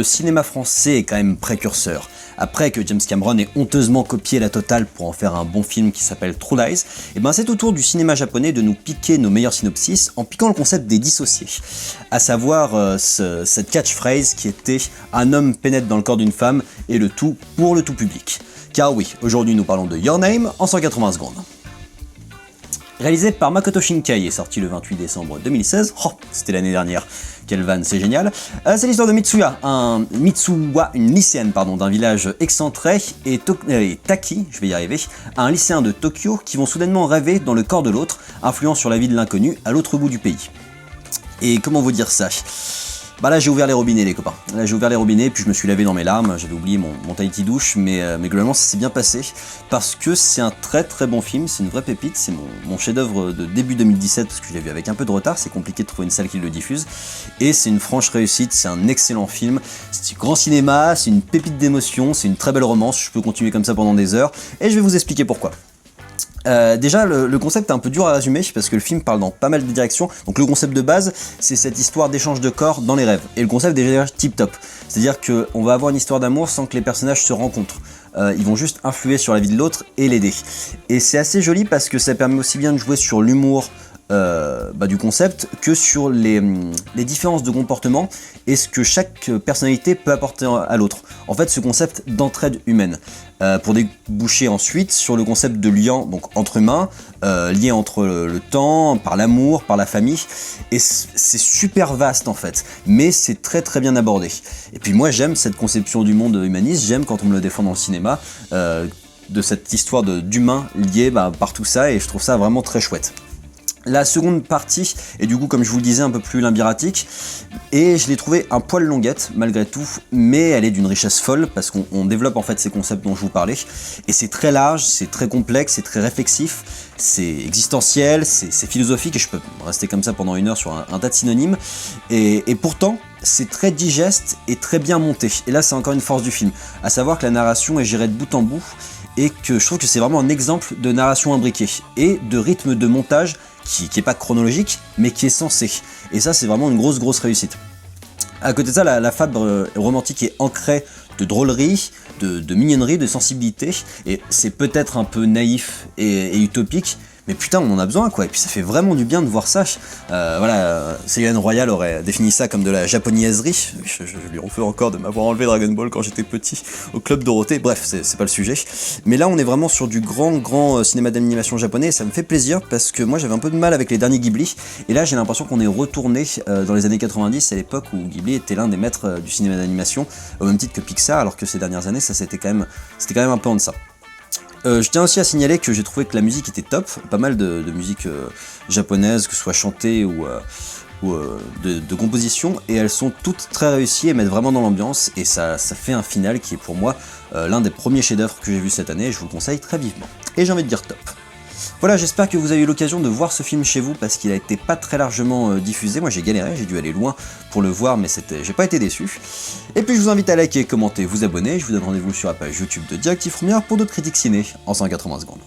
cinéma français est quand même précurseur. Après que James Cameron ait honteusement copié la totale pour en faire un bon film qui s'appelle True Lies, et ben c'est au tour du cinéma japonais de nous piquer nos meilleurs synopsis en piquant le concept des dissociés. À savoir cette catchphrase qui était « un homme pénètre dans le corps d'une femme et le tout pour le tout public ». Car oui, aujourd'hui nous parlons de Your Name en 180 secondes. Réalisé par Makoto Shinkai et sorti le 28 décembre 2016, oh, c'était l'année dernière, quelle vanne, c'est génial. C'est l'histoire de Mitsuya, une lycéenne d'un village excentré, et Taki, je vais y arriver, un lycéen de Tokyo qui vont soudainement rêver dans le corps de l'autre, influant sur la vie de l'inconnu à l'autre bout du pays. Et comment vous dire ça ? Bah là j'ai ouvert les robinets les copains, là j'ai ouvert les robinets puis je me suis lavé dans mes larmes, j'avais oublié mon Tahiti douche mais globalement ça s'est bien passé parce que c'est un très très bon film, c'est une vraie pépite, c'est mon chef-d'œuvre de début 2017 parce que je l'ai vu avec un peu de retard, c'est compliqué de trouver une salle qui le diffuse et c'est une franche réussite, c'est un excellent film, c'est du grand cinéma, c'est une pépite d'émotion, c'est une très belle romance, je peux continuer comme ça pendant des heures et je vais vous expliquer pourquoi. Déjà, le concept est un peu dur à résumer parce que le film parle dans pas mal de directions. Donc le concept de base, c'est cette histoire d'échange de corps dans les rêves. Et le concept est déjà tip top. C'est-à-dire qu'on va avoir une histoire d'amour sans que les personnages se rencontrent. Ils vont juste influer sur la vie de l'autre et l'aider. Et c'est assez joli parce que ça permet aussi bien de jouer sur l'humour du concept que sur les différences de comportement et ce que chaque personnalité peut apporter à l'autre. En fait, ce concept d'entraide humaine. Pour déboucher ensuite sur le concept de lien donc entre humains, lié entre le temps, par l'amour, par la famille, et c'est super vaste en fait, mais c'est très très bien abordé. Et puis moi j'aime cette conception du monde humaniste, j'aime quand on me le défend dans le cinéma, de cette histoire d'humains liés par tout ça, et je trouve ça vraiment très chouette. La seconde partie est du coup, comme je vous le disais, un peu plus limbiratique, et je l'ai trouvée un poil longuette malgré tout, mais elle est d'une richesse folle parce qu'on développe en fait ces concepts dont je vous parlais, et c'est très large, c'est très complexe, c'est très réflexif, c'est existentiel, c'est philosophique, et je peux rester comme ça pendant une heure sur un tas de synonymes, et pourtant c'est très digeste et très bien monté, et là c'est encore une force du film, à savoir que la narration est gérée de bout en bout, et que je trouve que c'est vraiment un exemple de narration imbriquée, et de rythme de montage qui est pas chronologique, mais qui est censé. Et ça, c'est vraiment une grosse réussite. À côté de ça, la fable romantique est ancrée de drôlerie, de mignonnerie, de sensibilité, et c'est peut-être un peu naïf et utopique, mais putain, on en a besoin quoi, et puis ça fait vraiment du bien de voir ça. Ségolène Royal aurait défini ça comme de la japonaiserie, je lui refais encore de m'avoir enlevé Dragon Ball quand j'étais petit au Club Dorothée, bref, c'est pas le sujet. Mais là on est vraiment sur du grand cinéma d'animation japonais, et ça me fait plaisir parce que moi j'avais un peu de mal avec les derniers Ghibli, et là j'ai l'impression qu'on est retourné dans les années 90, à l'époque où Ghibli était l'un des maîtres du cinéma d'animation, au même titre que Pixar, alors que ces dernières années c'était quand même un peu en deçà. Je tiens aussi à signaler que j'ai trouvé que la musique était top, pas mal de musique japonaise, que ce soit chantée ou de composition, et elles sont toutes très réussies et mettent vraiment dans l'ambiance, et ça fait un final qui est pour moi l'un des premiers chefs-d'œuvre que j'ai vu cette année, et je vous le conseille très vivement. Et j'ai envie de dire top. Voilà, j'espère que vous avez eu l'occasion de voir ce film chez vous parce qu'il a été pas très largement diffusé. Moi j'ai galéré, j'ai dû aller loin pour le voir, mais j'ai pas été déçu. Et puis je vous invite à liker, commenter, vous abonner. Je vous donne rendez-vous sur la page YouTube de Directive Première pour d'autres critiques ciné en 180 secondes.